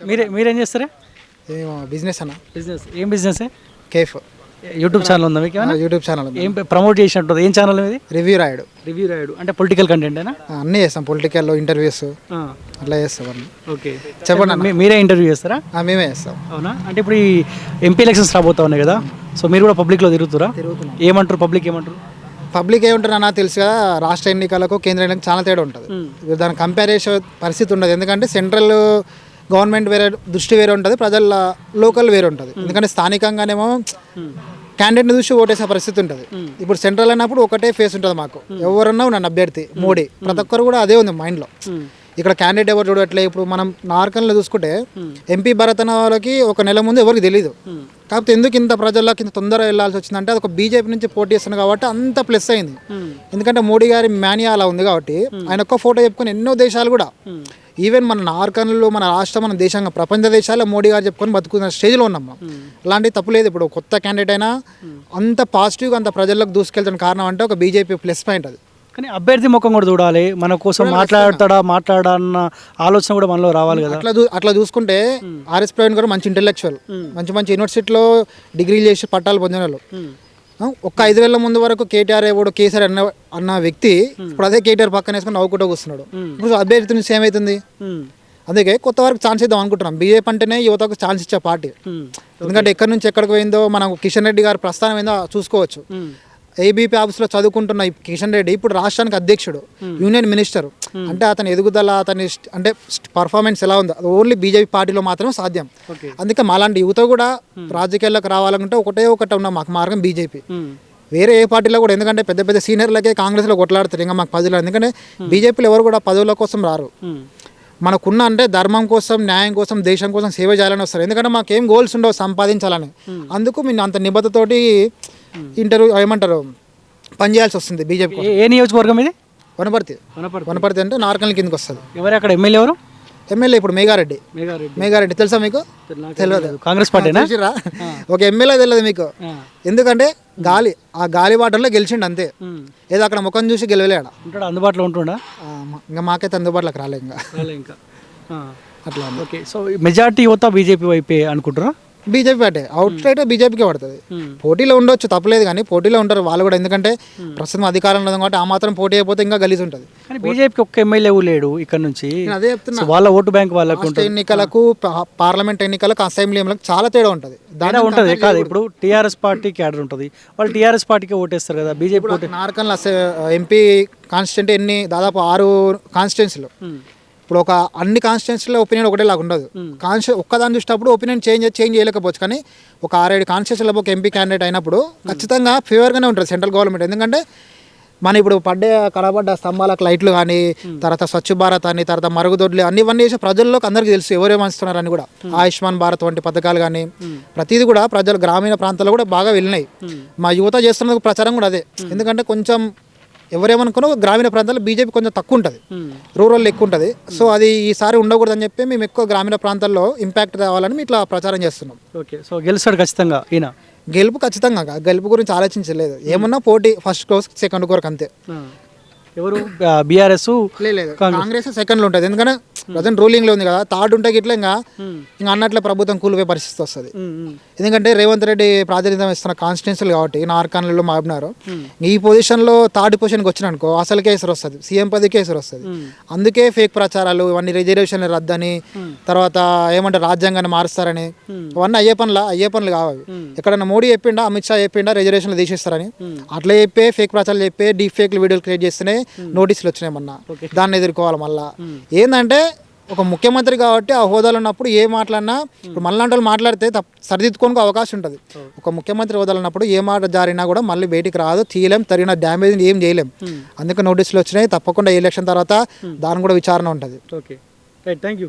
మీరేం చేస్తారా? బిజినెస్ అన్న. బిజినెస్ ఏం బిజినెస్? కేఫ్ యూట్యూబ్ ఛానల్ ఉందా మీకు? యూట్యూబ్ ఛానల్ ఏం ప్రమోట్ చేసినట్టు? ఏం ఛానల్ ఇది? రివ్యూ రాయడు. రివ్యూ రాయడు అంటే పొలిటికల్ కంటెంట్ అయినా అన్నీ చేస్తాం. పొలిటికల్ ఇంటర్వ్యూస్ అట్లా చేస్తాం అన్నీ. ఓకే చెప్పండి అన్న. మీరే ఇంటర్వ్యూ చేస్తారా? మేమే చేస్తాం. అవునా? అంటే ఇప్పుడు ఈ ఎంపీ ఎలక్షన్స్ రాబోతా ఉన్నాయి కదా, సో మీరు కూడా పబ్లిక్లో తిరుగుతారా? ఏమంటారు పబ్లిక్ ఏమంటారు? పబ్లిక్ ఏముంటారన్నా తెలుసు కదా, రాష్ట్ర ఎన్నికలకు కేంద్ర ఎన్నికలకు చాలా తేడా ఉంటుంది. దాని కంపేర్ చేసే పరిస్థితి ఉండదు. ఎందుకంటే సెంట్రల్ గవర్నమెంట్ వేరే దృష్టి వేరే ఉంటుంది, ప్రజల లోకల్ వేరే ఉంటుంది. ఎందుకంటే స్థానికంగానేమో క్యాండిడేట్ని చూసి ఓటేసే పరిస్థితి ఉంటుంది. ఇప్పుడు సెంట్రల్ అన్నప్పుడు ఒకటే ఫేస్ ఉంటుంది మాకు. ఎవరన్నా నన్ను అభ్యర్థి మోడీ, ప్రతి ఒక్కరు కూడా అదే ఉంది మైండ్లో. ఇక్కడ క్యాండిడేట్ ఎవరు చూడట్లే. ఇప్పుడు మనం నార్కన్లో చూసుకుంటే ఎంపీ భరత్ అన్న వాళ్ళకి ఒక నెల ముందు ఎవరికి తెలియదు. కాకపోతే ఎందుకు ఇంత ప్రజల్లోకి ఇంత తొందరగా వెళ్ళాల్సి వచ్చిందంటే అది ఒక బీజేపీ నుంచి పోటీ చేస్తుంది కాబట్టి అంత ప్లస్ అయింది. ఎందుకంటే మోడీ గారి మేనియా అలా ఉంది కాబట్టి ఆయన ఒక్క ఫోటో చెప్పుకొని ఎన్నో దేశాలు కూడా, ఈవెన్ మన నార్కన్లో మన రాష్ట్రం మన దేశంగా ప్రపంచ దేశాల్లో మోడీ గారు చెప్పుకొని బతుకున్న స్టేజ్లో ఉన్నాం మనం. అలాంటి తప్పు లేదు. ఇప్పుడు కొత్త క్యాండిడేట్ అయినా అంత పాజిటివ్గా అంత ప్రజల్లోకి దూసుకెళ్తున్న కారణం అంటే ఒక బీజేపీ ప్లస్ పాయింట్ అది. కానీ అభ్యర్థి ముఖం కూడా చూడాలి, మన కోసం మాట్లాడన్న ఆలోచన కూడా మనలో రావాలి కదా. అట్లా చూసుకుంటే ఆర్ఎస్ ప్రవీణ్ గారు మంచి ఇంటెలెక్చువల్, మంచి యూనివర్సిటీలో డిగ్రీలు చేసి పట్టాలు పొందిన వాళ్ళు. ఒక్క 5 ముందు వరకు కేటీఆర్ ఎవడు కేసీఆర్ అన్న వ్యక్తి ఇప్పుడు అదే కేటీఆర్ పక్కన వేసుకొని నవ్వుకుంటూ కూస్తున్నాడు. ఇప్పుడు అభ్యర్థి నుంచి ఏమవుతుంది? అందుకే కొత్త వరకు ఛాన్స్ ఇద్దాం అనుకుంటున్నాం. బీజేపీ అంటేనే యువతకు ఛాన్స్ ఇచ్చే పార్టీ. ఎందుకంటే ఎక్కడి నుంచి ఎక్కడికి పోయిందో మనం కిషన్ రెడ్డి గారి ప్రస్థానం ఏందో చూసుకోవచ్చు. ఏబీపీ ఆఫీస్లో చదువుకుంటున్న కిషన్ రెడ్డి ఇప్పుడు రాష్ట్రానికి అధ్యక్షుడు, యూనియన్ మినిస్టర్. అంటే అతని ఎదుగుదల, అతని అంటే పర్ఫార్మెన్స్ ఎలా ఉందో అది ఓన్లీ బీజేపీ పార్టీలో మాత్రమే సాధ్యం. అందుకే మాలాంటి యువత కూడా రాజకీయాల్లోకి రావాలంటే ఒకటే ఉన్న మాకు మార్గం బీజేపీ. వేరే ఏ పార్టీలో కూడా, ఎందుకంటే పెద్ద సీనియర్లకే కాంగ్రెస్లో కొట్లాడుతారు, ఇంకా మాకు పదవులు. ఎందుకంటే బీజేపీలో ఎవరు కూడా పదవుల కోసం రారు. మనకున్న అంటే ధర్మం కోసం, న్యాయం కోసం, దేశం కోసం సేవ చేయాలని వస్తారు. ఎందుకంటే మాకేం గోల్స్ ఉండవు సంపాదించాలని. అందుకు మేము అంత నిబద్ధతోటి ఏమంటారు పనిచేయాల్సి వస్తుంది బీజేపీ. ఏ నియోజకవర్గం ఇది? వనపర్తి అంటే నార్కల్ కిందకి వస్తుంది. ఎవరు అక్కడ ఎమ్మెల్యే? ఎవరు ఎమ్మెల్యే ఇప్పుడు మేఘారెడ్డి తెలుసా మీకు? తెలియదు. కాంగ్రెస్ పార్టీ ఒక ఎమ్మెల్యే తెలియదు మీకు? ఎందుకంటే ఆ గాలి బాటల్లో గెలిచిండు అంతే. ఏదో అక్కడ ముఖం చూసి గెలవలేడా? అందుబాటులో ఉంటుండా? ఇంకా మాకైతే అందుబాటులోకి రాలే ఇంకా అట్లా. ఓకే, సో మెజార్టీ యువత బీజేపీ వైపే అనుకుంటారా? బీజేపీ పార్టీ అవుట్ రైట్ బీజేపీకే పడుతుంది. పోటీలో ఉండొచ్చు, తప్పలేదు, కానీ పోటీలో ఉంటారు వాళ్ళు కూడా. ఎందుకంటే ప్రస్తుతం అధికారంలో ఉంది కాబట్టి ఆ మాత్రం పోటీ అయిపోతే ఇంకా గలీజ్ ఉంటుంది. కానీ బీజేపీకి ఒక్క ఎమ్మెల్యే లేడు ఇక్కడ నుంచి. అదే చెప్తున్నా, వాళ్ళ ఓటు బ్యాంక్ వాళ్ళకు ఎన్నికలకు, పార్లమెంట్ ఎన్నికలకు, అసెంబ్లీ ఎన్నికలకు చాలా తేడా ఉంటుంది. దాని ఉంటుంది కాదు. ఇప్పుడు టీఆర్ఎస్ పార్టీ క్యాడర్ ఉంటుంది, వాళ్ళు టీఆర్ఎస్ పార్టీకి ఓటేస్తారు కదా. బీజేపీ నార్కల్ ఎంపీ కాన్స్టిట్యూంట్ దాదాపు 6 కాన్స్టిట్యున్సీలు. ఇప్పుడు ఒక అన్ని కాన్స్టిట్యున్సీలో ఒపీనియన్ ఒకటే లాగా ఉండదు. ఒక్కదాన్ని చూసేటప్పుడు ఒపీనియన్ చేంజ్ చేయలేకపోవచ్చు. కానీ ఒక 6-7 కాన్స్టిట్యున్సీలో ఒక ఎంపీ క్యాండిడేట్ అయినప్పుడు ఖచ్చితంగా ఫేవర్గానే ఉంటుంది సెంట్రల్ గవర్నమెంట్. ఎందుకంటే మన ఇప్పుడు కడబడ్డ స్తంభాలకు లైట్లు కానీ, తర్వాత స్వచ్ఛ భారత్ అని, తర్వాత మరుగుదొడ్లు ఇవన్నీ చేసి ప్రజల్లోకి అందరికీ తెలుసు ఎవరేమనిస్తున్నారని కూడా. ఆయుష్మాన్ భారత్ వంటి పథకాలు కానీ ప్రతిదీ కూడా ప్రజలు గ్రామీణ ప్రాంతాల్లో కూడా బాగా వెళ్ళినాయి. మా యువత చేస్తున్న ప్రచారం కూడా అదే. ఎందుకంటే కొంచెం ఎవరేమనుకున్నా గ్రామీణ ప్రాంతాల్లో బీజేపీ కొంచెం తక్కువ ఉంటుంది, రూరల్ ఎక్కువ ఉంటుంది. సో అది ఈసారి ఉండకూడదని చెప్పి మేము ఎక్కువ గ్రామీణ ప్రాంతాల్లో ఇంపాక్ట్ రావాలని ఇట్లా ప్రచారం చేస్తున్నాం. ఓకే, సో గెలుస్తాడు ఖచ్చితంగా ఈయన? గెలుపు ఖచ్చితంగా, గెలుపు గురించి ఆలోచించలేదు. ఏమన్నా పోటీ ఫస్ట్ కోర్స్ సెకండ్ కోర్స్ అంతే. ఎవరు? బీఆర్ఎస్ లేదు, కాంగ్రెస్ సెకండ్లో ఉంటుంది. ఎందుకంటే ప్రజెంట్ రూలింగ్లో ఉంది కదా. థర్డ్ ఉంటే గిట్లా ఇంకా అన్నట్లే ప్రభుత్వం కూలిపోయే పరిస్థితి వస్తుంది. ఎందుకంటే రేవంత్ రెడ్డి ప్రాతినిధ్యం ఇస్తున్న కాన్స్టిట్యున్సీలు కాబట్టి నార్కాన్లలో మారినారు. ఈ పొజిషన్లో థర్డ్ పొజిషన్కి వచ్చిననుకో అసలు కేసు వస్తుంది, సీఎం పది కేసు వస్తుంది. అందుకే ఫేక్ ప్రచారాలు ఇవన్నీ, రిజర్వేషన్లు రద్దని, తర్వాత ఏమంటారు రాజ్యాంగాన్ని మారుస్తారని, అవన్నీ అయ్యే పనులు కావాలి. ఎక్కడన్నా మోడీ చెప్పిండా, అమిత్ షా చెప్పిండా రిజర్వేషన్లు తీసేస్తారని? అట్లా చెప్పే ఫేక్ ప్రచారాలు చెప్పే డీప్ ఫేక్ వీడియోలు క్రియేట్ చేస్తేనే నోటీసులు వచ్చినాయి మొన్న. దాన్ని ఎదుర్కోవాలి. మళ్ళీ ఏంటంటే ఒక ముఖ్యమంత్రి కాబట్టి ఆ హోదాలో ఉన్నప్పుడు ఏ మాట్లాడినా, ఇప్పుడు మళ్ళీ వాళ్ళు మాట్లాడితే సరిదిద్దుకోనికి అవకాశం ఉంటుంది. ఒక ముఖ్యమంత్రి హోదాలో ఉన్నప్పుడు ఏ మాట జారినా కూడా మళ్ళీ బయటికి రాదు, తీయలేం, తరిగిన డ్యామేజ్ ఏం చేయలేం. అందుకే నోటీసులు వచ్చినాయి. తప్పకుండా ఎలక్షన్ తర్వాత దాని కూడా విచారణ ఉంటుంది. Okay, right, thank you.